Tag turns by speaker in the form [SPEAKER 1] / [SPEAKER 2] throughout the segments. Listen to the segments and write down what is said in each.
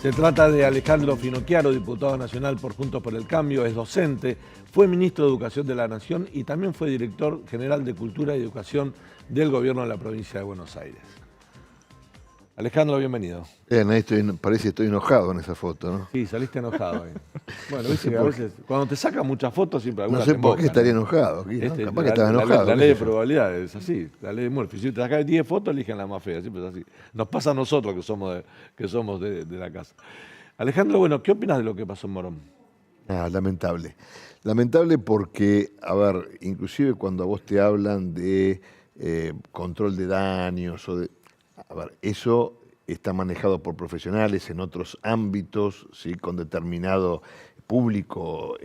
[SPEAKER 1] Se trata de Alejandro Finocchiaro, diputado nacional por Juntos por el Cambio, es docente, fue ministro de Educación de la Nación y también fue director general de Cultura y Educación del Gobierno de la Provincia de Buenos Aires. Alejandro, bienvenido.
[SPEAKER 2] Ahí parece que estoy enojado en esa foto, ¿no?
[SPEAKER 1] Sí, saliste enojado ahí. Bueno, viste que a veces, cuando te sacan muchas fotos, siempre alguna
[SPEAKER 2] no sé
[SPEAKER 1] te
[SPEAKER 2] por
[SPEAKER 1] invocan,
[SPEAKER 2] qué estaría
[SPEAKER 1] ¿no?
[SPEAKER 2] enojado aquí, ¿no? Capaz que
[SPEAKER 1] La,
[SPEAKER 2] estaba enojado.
[SPEAKER 1] la ley de probabilidades es así, la ley de Murphy. Si te sacas 10 fotos, eligen la más fea, siempre es así. Nos pasa a nosotros que somos de la casa. Alejandro, bueno, ¿qué opinas de lo que pasó en Morón?
[SPEAKER 2] Lamentable. Lamentable porque, a ver, inclusive cuando a vos te hablan de control de daños, a ver, eso está manejado por profesionales en otros ámbitos, ¿sí? Con determinado público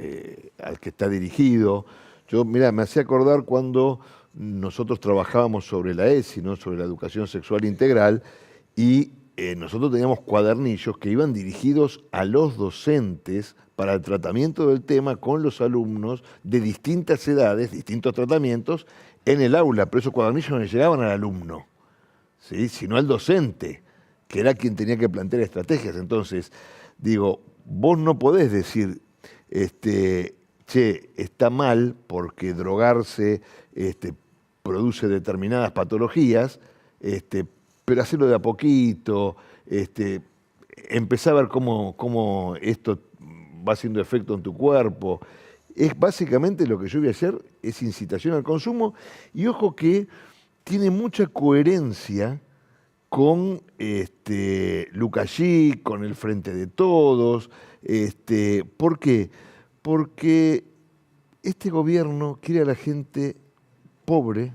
[SPEAKER 2] al que está dirigido. Yo, mira, me hacía acordar cuando nosotros trabajábamos sobre la ESI, ¿no? Sobre la educación sexual integral, y nosotros teníamos cuadernillos que iban dirigidos a los docentes para el tratamiento del tema con los alumnos de distintas edades, distintos tratamientos, en el aula, pero esos cuadernillos no le llegaban al alumno, ¿sí? Sino al docente, que era quien tenía que plantear estrategias. Entonces, digo, vos no podés decir, che, está mal porque drogarse produce determinadas patologías, pero hacerlo de a poquito, empezar a ver cómo esto va haciendo efecto en tu cuerpo. Es básicamente lo que yo voy a hacer, es incitación al consumo, y ojo que tiene mucha coherencia con Lucasí, con el Frente de Todos. ¿Por qué? Porque este gobierno quiere a la gente pobre,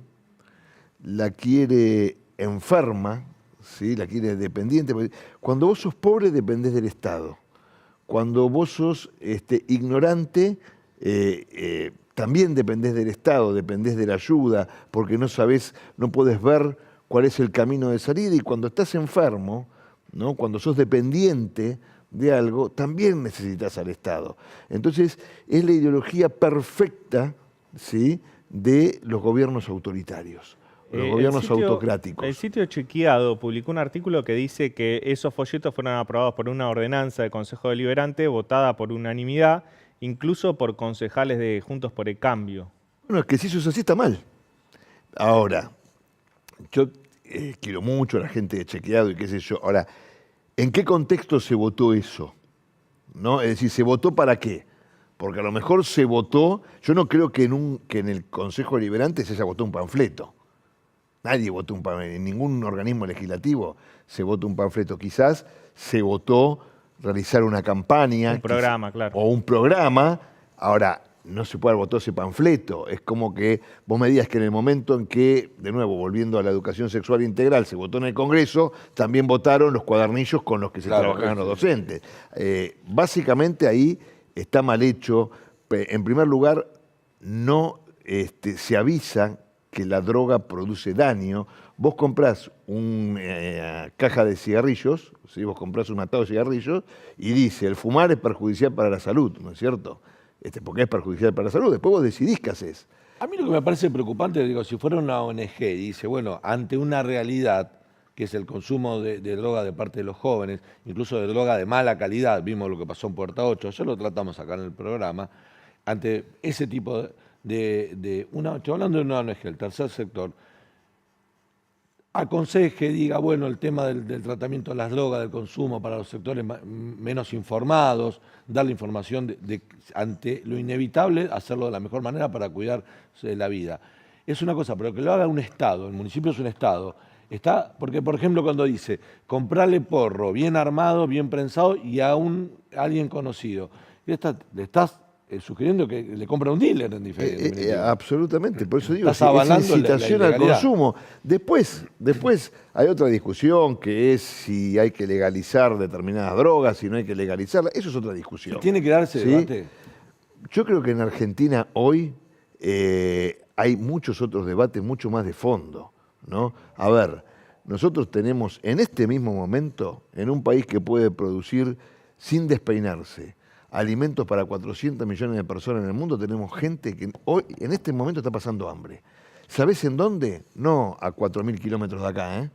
[SPEAKER 2] la quiere enferma, ¿sí? La quiere dependiente. Cuando vos sos pobre dependés del Estado. Cuando vos sos ignorante, también dependés del Estado, dependés de la ayuda, porque no sabés, no podés ver cuál es el camino de salida. Y cuando estás enfermo, ¿no? Cuando sos dependiente de algo, también necesitas al Estado. Entonces, es la ideología perfecta, ¿sí? De los gobiernos autoritarios. Los gobiernos autocráticos.
[SPEAKER 3] El sitio Chequeado publicó un artículo que dice que esos folletos fueron aprobados por una ordenanza del Consejo Deliberante votada por unanimidad, incluso por concejales de Juntos por el Cambio.
[SPEAKER 2] Bueno, es que si eso es así está mal. Ahora, yo quiero mucho a la gente de Chequeado y qué sé yo. Ahora, ¿en qué contexto se votó eso? ¿No? Es decir, ¿se votó para qué? Porque a lo mejor se votó, yo no creo que en el Consejo Deliberante se haya votado un panfleto. Nadie votó un panfleto, en ningún organismo legislativo se votó un panfleto. Quizás se votó realizar una campaña.
[SPEAKER 3] Un programa, claro.
[SPEAKER 2] O un programa. Ahora, no se puede haber votado ese panfleto. Es como que vos me digas que en el momento en que, de nuevo, volviendo a la educación sexual integral, se votó en el Congreso, también votaron los cuadernillos con los que se trabajaban los docentes. Básicamente ahí está mal hecho. En primer lugar, no se avisa que la droga produce daño. Vos comprás una caja de cigarrillos, ¿sí? Vos comprás un atado de cigarrillos y dice, el fumar es perjudicial para la salud, ¿no es cierto? Porque es perjudicial para la salud. Después vos decidís qué haces.
[SPEAKER 1] A mí lo que me parece preocupante, digo, si fuera una ONG, dice, bueno, ante una realidad que es el consumo de droga de parte de los jóvenes, incluso de droga de mala calidad, vimos lo que pasó en Puerta 8, eso lo tratamos acá en el programa, ante ese tipo estoy hablando de una ONG, el tercer sector, aconseje, diga, bueno, el tema del tratamiento de las drogas, del consumo para los sectores menos informados, darle información ante lo inevitable, hacerlo de la mejor manera para cuidar la vida. Es una cosa, pero que lo haga un Estado, el municipio es un Estado, porque por ejemplo cuando dice, comprarle porro bien armado, bien prensado y a alguien conocido, le estás sugiriendo que le compra un dealer en definitiva.
[SPEAKER 2] Absolutamente, por eso digo, es
[SPEAKER 1] avalando
[SPEAKER 2] incitación al consumo. Después hay otra discusión que es si hay que legalizar determinadas drogas, si no hay que legalizarlas, eso es otra discusión.
[SPEAKER 1] ¿Tiene que darse debate?
[SPEAKER 2] Yo creo que en Argentina hoy hay muchos otros debates mucho más de fondo, ¿no? A ver, nosotros tenemos en este mismo momento, en un país que puede producir sin despeinarse, alimentos para 400 millones de personas en el mundo, tenemos gente que hoy, en este momento, está pasando hambre. ¿Sabés en dónde? No a 4.000 kilómetros de acá,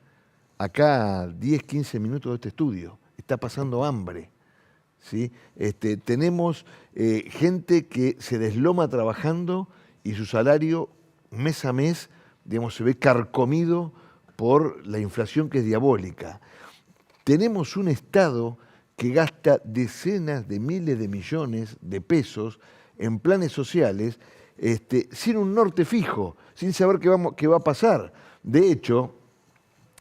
[SPEAKER 2] Acá a 10, 15 minutos de este estudio. está pasando hambre. ¿Sí? Tenemos gente que se desloma trabajando y su salario mes a mes, digamos, se ve carcomido por la inflación que es diabólica. Tenemos un Estado que gasta decenas de miles de millones de pesos en planes sociales sin un norte fijo, sin saber qué va a pasar. De hecho,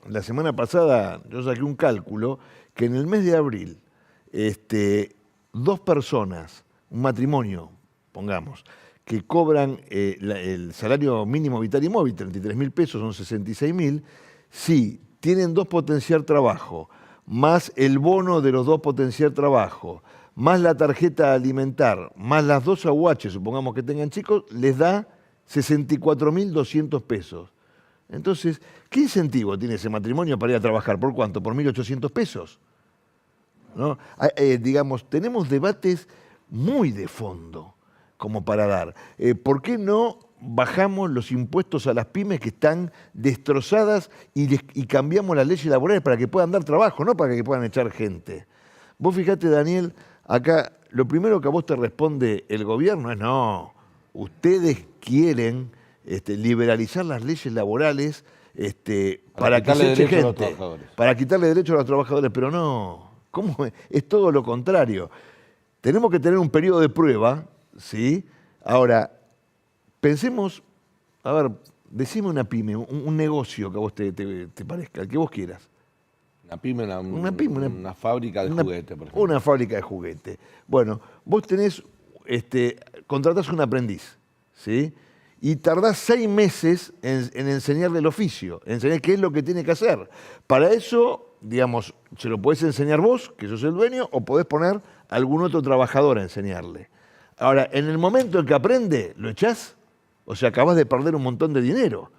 [SPEAKER 2] la semana pasada yo saqué un cálculo que en el mes de abril, 2 personas, un matrimonio, pongamos, que cobran el salario mínimo vital y móvil, 33.000 pesos, son 66.000, si tienen 2 potenciar trabajo, más el bono de los 2 potenciar trabajo, más la tarjeta alimentar, más las 2 aguaches, supongamos que tengan chicos, les da 64.200 pesos. Entonces, ¿qué incentivo tiene ese matrimonio para ir a trabajar? ¿Por cuánto? ¿Por 1.800 pesos? ¿No? Digamos, tenemos debates muy de fondo como para dar. ¿Por qué no bajamos los impuestos a las pymes que están destrozadas y cambiamos las leyes laborales para que puedan dar trabajo, no para que puedan echar gente? Vos fijate, Daniel, acá lo primero que a vos te responde el gobierno es no, ustedes quieren liberalizar las leyes laborales para que se eche gente, para quitarle derechos a los trabajadores, pero no. ¿Cómo? Es todo lo contrario. Tenemos que tener un periodo de prueba, ¿sí? Ahora, pensemos, a ver, decime una pyme, un negocio que a vos te parezca, el que vos quieras.
[SPEAKER 1] Una pyme, una fábrica de juguete, por ejemplo.
[SPEAKER 2] Una fábrica de juguete. Bueno, vos tenés, contratás un aprendiz, ¿sí? Y tardás 6 meses en enseñarle el oficio, en enseñar qué es lo que tiene que hacer. Para eso, digamos, se lo podés enseñar vos, que sos el dueño, o podés poner a algún otro trabajador a enseñarle. Ahora, en el momento en que aprende, ¿lo echás? O sea, acabás de perder un montón de dinero,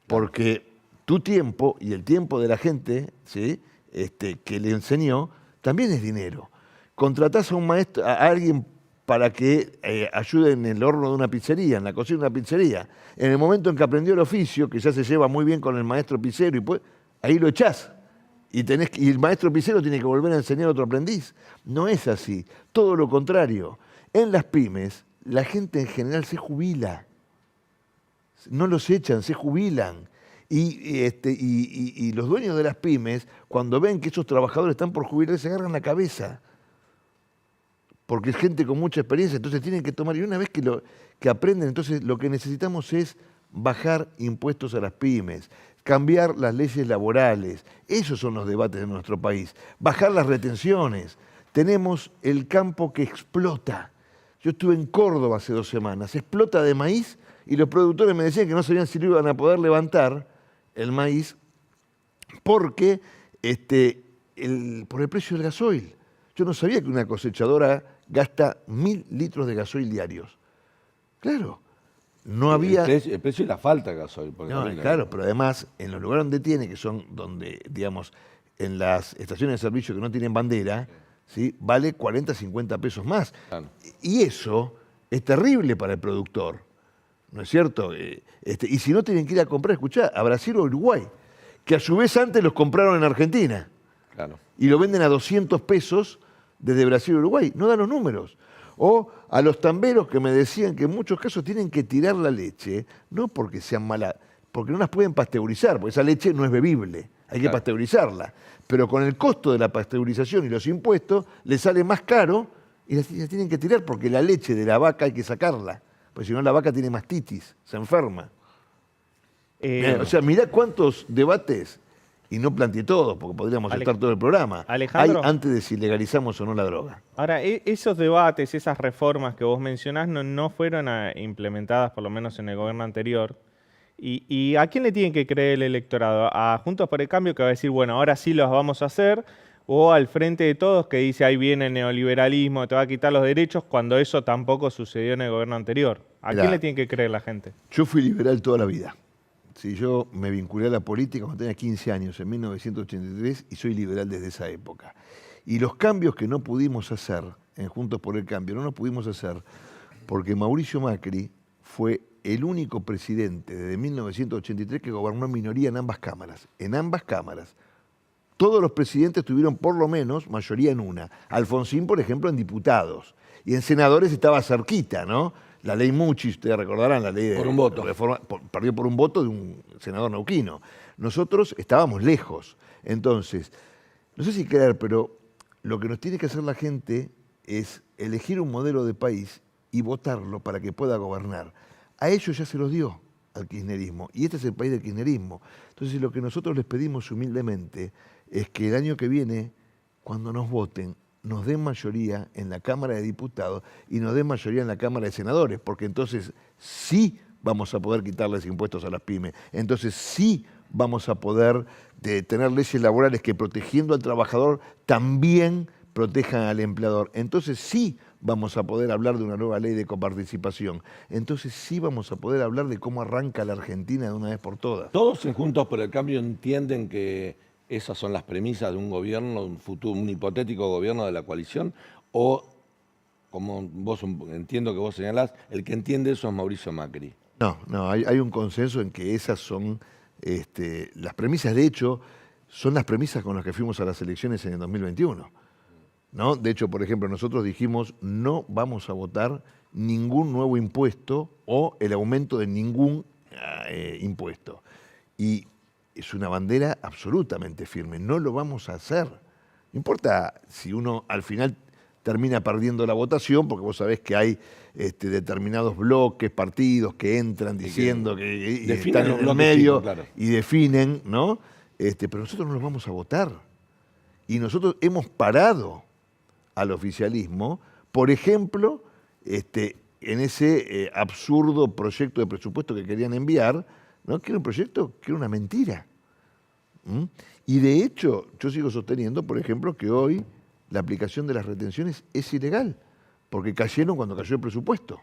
[SPEAKER 2] porque tu tiempo y el tiempo de la gente, ¿sí? Que le enseñó, también es dinero. Contratás a un maestro, a alguien para que ayude en el horno de una pizzería, en la cocina de una pizzería. En el momento en que aprendió el oficio, que ya se lleva muy bien con el maestro pizzero, ahí lo echás. Y el maestro pizzero tiene que volver a enseñar a otro aprendiz. No es así. Todo lo contrario. En las pymes, la gente en general se jubila. No los echan, se jubilan. Y los dueños de las pymes, cuando ven que esos trabajadores están por jubilar, se agarran la cabeza. Porque es gente con mucha experiencia, entonces tienen que tomar. Y una vez que aprenden, entonces lo que necesitamos es bajar impuestos a las pymes, cambiar las leyes laborales. Esos son los debates de nuestro país. Bajar las retenciones. Tenemos el campo que explota. Yo estuve en Córdoba hace 2 semanas. Explota de maíz y los productores me decían que no sabían si lo iban a poder levantar el maíz porque por el precio del gasoil. Yo no sabía que una cosechadora gasta 1.000 litros de gasoil diarios. Claro, no había...
[SPEAKER 1] El precio y la falta de gasoil.
[SPEAKER 2] No, claro, pero además, en los lugares donde tiene, que son donde, digamos, en las estaciones de servicio que no tienen bandera, ¿sí? Vale 40, 50 pesos más. Claro. Y eso es terrible para el productor, ¿no es cierto? Y si no tienen que ir a comprar, escuchá, a Brasil o Uruguay, que a su vez antes los compraron en Argentina.
[SPEAKER 1] Claro.
[SPEAKER 2] Y lo venden a 200 pesos desde Brasil a Uruguay. No dan los números. O a los tamberos que me decían que en muchos casos tienen que tirar la leche, no porque sean malas, porque no las pueden pasteurizar, porque esa leche no es bebible, hay que pasteurizarla. Pero con el costo de la pasteurización y los impuestos, les sale más caro y las tienen que tirar porque la leche de la vaca hay que sacarla, porque si no la vaca tiene mastitis, se enferma. O sea, mirá cuántos debates, y no planteé todos, porque podríamos estar todo el programa,
[SPEAKER 3] Alejandro,
[SPEAKER 2] hay antes de si legalizamos o no la droga.
[SPEAKER 3] Ahora, esos debates, esas reformas que vos mencionás no fueron implementadas, por lo menos en el gobierno anterior. ¿Y a quién le tienen que creer el electorado? ¿A Juntos por el Cambio, que va a decir, bueno, ahora sí los vamos a hacer? ¿O al Frente de Todos, que dice, ahí viene el neoliberalismo, te va a quitar los derechos, cuando eso tampoco sucedió en el gobierno anterior? ¿A quién le tiene que creer la gente?
[SPEAKER 2] Yo fui liberal toda la vida. Sí, yo me vinculé a la política cuando tenía 15 años, en 1983, y soy liberal desde esa época. Y los cambios que no pudimos hacer en Juntos por el Cambio, no los pudimos hacer porque Mauricio Macri fue el único presidente desde 1983 que gobernó en minoría en ambas cámaras. En ambas cámaras. todos los presidentes tuvieron por lo menos mayoría en una. Alfonsín, por ejemplo, en diputados. Y en senadores estaba cerquita, ¿no? La ley Muchi, ustedes recordarán, la ley de
[SPEAKER 1] Por un voto.
[SPEAKER 2] reforma, perdió por un voto de un senador neuquino. Nosotros estábamos lejos. Entonces, no sé si creer, pero lo que nos tiene que hacer la gente es elegir un modelo de país y votarlo para que pueda gobernar. A ellos ya se los dio al kirchnerismo, y este es el país del kirchnerismo. Entonces, lo que nosotros les pedimos humildemente es que el año que viene, cuando nos voten, nos den mayoría en la Cámara de Diputados y nos den mayoría en la Cámara de Senadores, porque entonces sí vamos a poder quitarles impuestos a las pymes, entonces sí vamos a poder tener leyes laborales que, protegiendo al trabajador, también protejan al empleador. Entonces sí vamos a poder hablar de una nueva ley de coparticipación. Entonces sí vamos a poder hablar de cómo arranca la Argentina de una vez por todas.
[SPEAKER 1] Todos en Juntos por el Cambio entienden que esas son las premisas de un gobierno, un futuro, un hipotético gobierno de la coalición, o, como entiendo que vos señalás, el que entiende eso es Mauricio Macri.
[SPEAKER 2] No, hay un consenso en que esas son las premisas. De hecho, son las premisas con las que fuimos a las elecciones en el 2021. ¿No? De hecho, por ejemplo, nosotros dijimos no vamos a votar ningún nuevo impuesto o el aumento de ningún impuesto. Y es una bandera absolutamente firme, no lo vamos a hacer. No importa si uno al final termina perdiendo la votación, porque vos sabés que hay determinados bloques, partidos que entran diciendo que están en el medio y definen, ¿no? Pero nosotros no los vamos a votar. Y nosotros hemos parado al oficialismo, por ejemplo, en ese absurdo proyecto de presupuesto que querían enviar, ¿no? Que era un proyecto que era una mentira. Y de hecho, yo sigo sosteniendo, por ejemplo, que hoy la aplicación de las retenciones es ilegal, porque cayeron cuando cayó el presupuesto.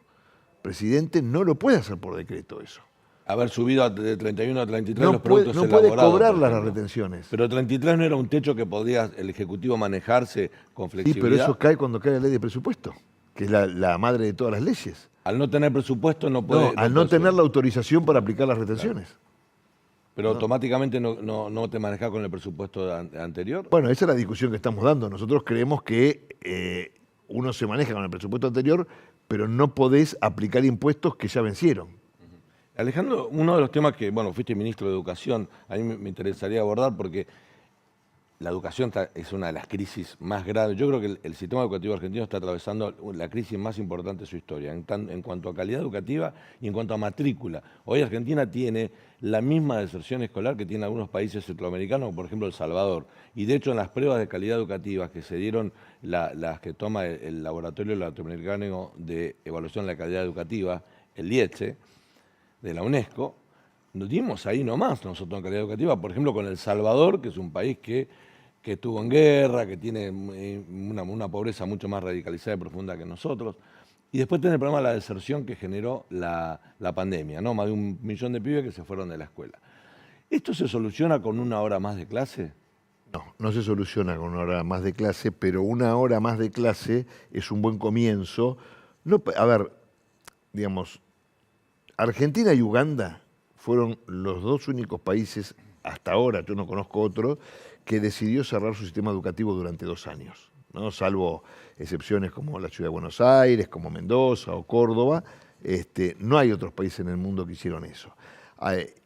[SPEAKER 2] El presidente no lo puede hacer por decreto eso.
[SPEAKER 1] Haber subido de 31 a 33
[SPEAKER 2] no
[SPEAKER 1] los productos
[SPEAKER 2] no puede
[SPEAKER 1] elaborados.
[SPEAKER 2] cobrarlas las retenciones.
[SPEAKER 1] Pero 33 no era un techo que podía el Ejecutivo manejarse con flexibilidad.
[SPEAKER 2] Sí, pero eso cae cuando cae la ley de presupuesto, que es la madre de todas las leyes.
[SPEAKER 1] Al no tener presupuesto no puede...
[SPEAKER 2] al no tener la autorización para aplicar las retenciones.
[SPEAKER 1] Claro. Pero automáticamente no te manejás con el presupuesto anterior.
[SPEAKER 2] Bueno, esa es la discusión que estamos dando. Nosotros creemos que uno se maneja con el presupuesto anterior, pero no podés aplicar impuestos que ya vencieron.
[SPEAKER 1] Alejandro, uno de los temas que, bueno, fuiste ministro de Educación, a mí me interesaría abordar porque la educación es una de las crisis más graves. Yo creo que el sistema educativo argentino está atravesando la crisis más importante de su historia, en cuanto a calidad educativa y en cuanto a matrícula. Hoy Argentina tiene la misma deserción escolar que tienen algunos países centroamericanos, por ejemplo El Salvador. Y de hecho en las pruebas de calidad educativa que se dieron, las que toma el Laboratorio Latinoamericano de Evaluación de la Calidad Educativa, el LIETSE, de la UNESCO, nos dimos ahí nomás nosotros en calidad educativa, por ejemplo con El Salvador, que es un país que estuvo en guerra, que tiene una pobreza mucho más radicalizada y profunda que nosotros, y después tiene el problema de la deserción que generó la pandemia, ¿no? Más de 1 millón de pibes que se fueron de la escuela. ¿Esto se soluciona con 1 hora más de clase?
[SPEAKER 2] No se soluciona con 1 hora más de clase, pero 1 hora más de clase es un buen comienzo. A ver, digamos, Argentina y Uganda fueron los 2 únicos países hasta ahora, yo no conozco otro, que decidió cerrar su sistema educativo durante 2 años, ¿no? Salvo excepciones como la Ciudad de Buenos Aires, como Mendoza o Córdoba, no hay otros países en el mundo que hicieron eso.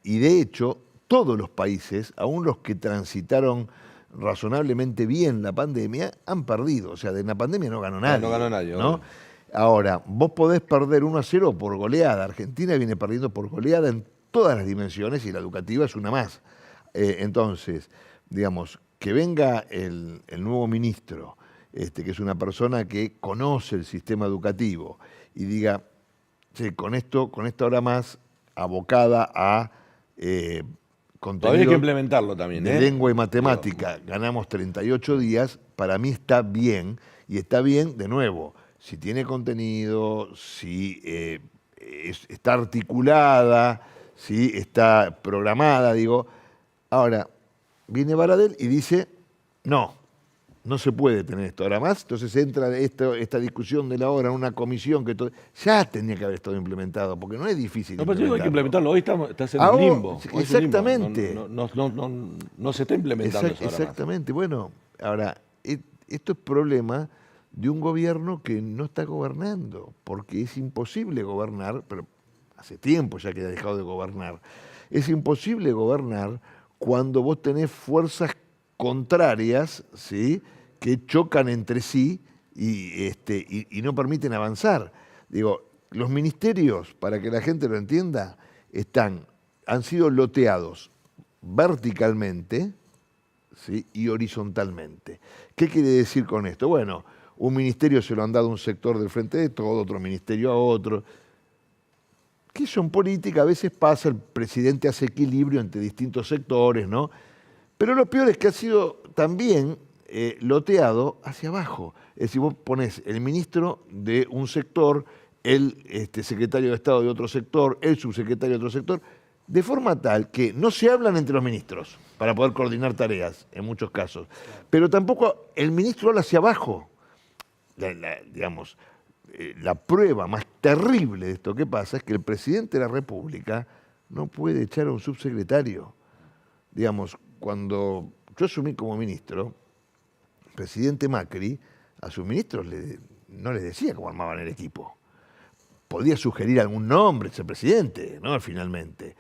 [SPEAKER 2] Y de hecho, todos los países, aún los que transitaron razonablemente bien la pandemia, han perdido. O sea, de la pandemia no ganó nadie.
[SPEAKER 1] No ganó nadie,
[SPEAKER 2] ¿no? Ahora, vos podés perder 1-0 por goleada. Argentina viene perdiendo por goleada en todas las dimensiones y la educativa es una más. Entonces, digamos, que venga el nuevo ministro, que es una persona que conoce el sistema educativo y diga, che, con esta hora más abocada a contenido
[SPEAKER 1] todavía hay que implementarlo también,
[SPEAKER 2] de lengua y matemática, ganamos 38 días, para mí está bien, y está bien, de nuevo, si tiene contenido, si está articulada, si está programada, digo. Ahora, viene Baradel y dice, no No se puede tener esto. Ahora más, entonces entra esta discusión de la hora en una comisión que ya tenía que haber estado implementado, porque no es difícil.
[SPEAKER 1] No, pero yo digo que hay que implementarlo. Hoy está en un limbo. Hoy es un
[SPEAKER 2] Exactamente.
[SPEAKER 1] limbo. No se está implementando eso ahora más.
[SPEAKER 2] Exactamente. Bueno, ahora, esto es problema de un gobierno que no está gobernando, porque es imposible gobernar, pero hace tiempo ya que ha dejado de gobernar. Es imposible gobernar cuando vos tenés fuerzas contrarias, ¿sí?, que chocan entre sí y no permiten avanzar. Digo, los ministerios, para que la gente lo entienda, han sido loteados verticalmente, ¿sí?, y horizontalmente. ¿Qué quiere decir con esto? Bueno, un ministerio se lo han dado a un sector del Frente de Todo, otro ministerio a otro. Que eso en política a veces pasa, el presidente hace equilibrio entre distintos sectores, ¿no? Pero lo peor es que ha sido también loteado hacia abajo. Es decir, vos ponés el ministro de un sector, el secretario de Estado de otro sector, el subsecretario de otro sector, de forma tal que no se hablan entre los ministros para poder coordinar tareas, en muchos casos. Pero tampoco el ministro habla hacia abajo. La prueba más terrible de esto que pasa es que el presidente de la República no puede echar a un subsecretario. Digamos, cuando yo asumí como ministro, el presidente Macri a sus ministros no les decía cómo armaban el equipo. Podía sugerir algún nombre ese presidente, ¿no?, finalmente.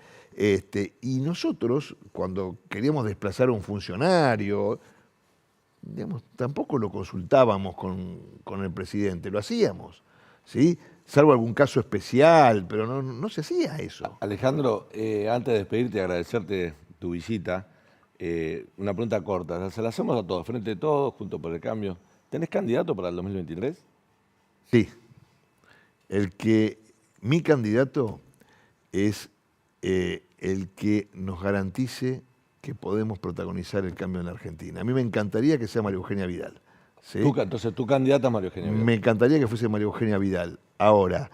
[SPEAKER 2] Y nosotros, cuando queríamos desplazar a un funcionario, digamos, tampoco lo consultábamos con el presidente, lo hacíamos, ¿sí?, salvo algún caso especial, pero no se hacía eso.
[SPEAKER 1] Alejandro, antes de despedirte y agradecerte tu visita, una pregunta corta, se la hacemos a todos, Frente de Todos, Juntos por el Cambio. ¿Tenés candidato para el 2023?
[SPEAKER 2] Sí. Mi candidato es el que nos garantice que podemos protagonizar el cambio en la Argentina. A mí me encantaría que sea María Eugenia Vidal. ¿Sí?
[SPEAKER 1] Entonces, tu candidata es María Eugenia Vidal.
[SPEAKER 2] Me encantaría que fuese María Eugenia Vidal. Ahora,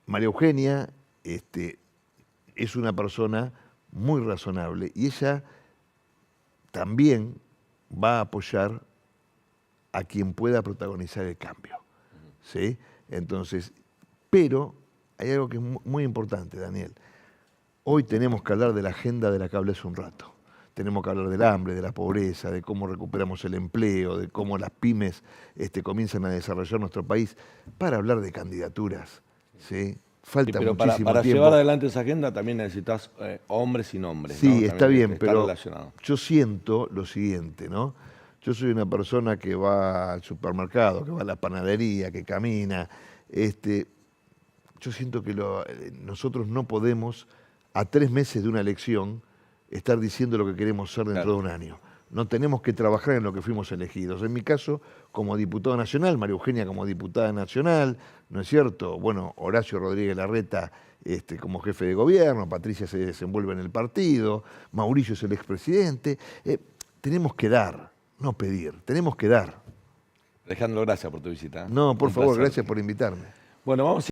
[SPEAKER 2] María Eugenia es una persona muy razonable y ella también va a apoyar a quien pueda protagonizar el cambio. ¿Sí? Entonces, pero hay algo que es muy importante, Daniel. Hoy tenemos que hablar de la agenda de la que hablé hace un rato. Tenemos que hablar del hambre, de la pobreza, de cómo recuperamos el empleo, de cómo las pymes comienzan a desarrollar nuestro país. Para hablar de candidaturas, ¿sí? Falta
[SPEAKER 1] pero
[SPEAKER 2] muchísimo
[SPEAKER 1] para
[SPEAKER 2] tiempo.
[SPEAKER 1] llevar adelante esa agenda también necesitas hombres y nombres.
[SPEAKER 2] Sí,
[SPEAKER 1] ¿no?
[SPEAKER 2] está bien, pero
[SPEAKER 1] relacionado.
[SPEAKER 2] yo siento lo siguiente, ¿no? Yo soy una persona que va al supermercado, que va a la panadería, que camina. Yo siento que nosotros no podemos, a 3 meses de una elección, estar diciendo lo que queremos ser dentro de un año. No tenemos que trabajar en lo que fuimos elegidos. En mi caso, como diputado nacional, María Eugenia como diputada nacional, ¿no es cierto? Bueno, Horacio Rodríguez Larreta como jefe de gobierno, Patricia se desenvuelve en el partido, Mauricio es el expresidente. Tenemos que dar, no pedir, tenemos que dar.
[SPEAKER 1] Alejandro, gracias por tu visita.
[SPEAKER 2] No, por favor, gracias por invitarme.
[SPEAKER 1] Bueno, vamos a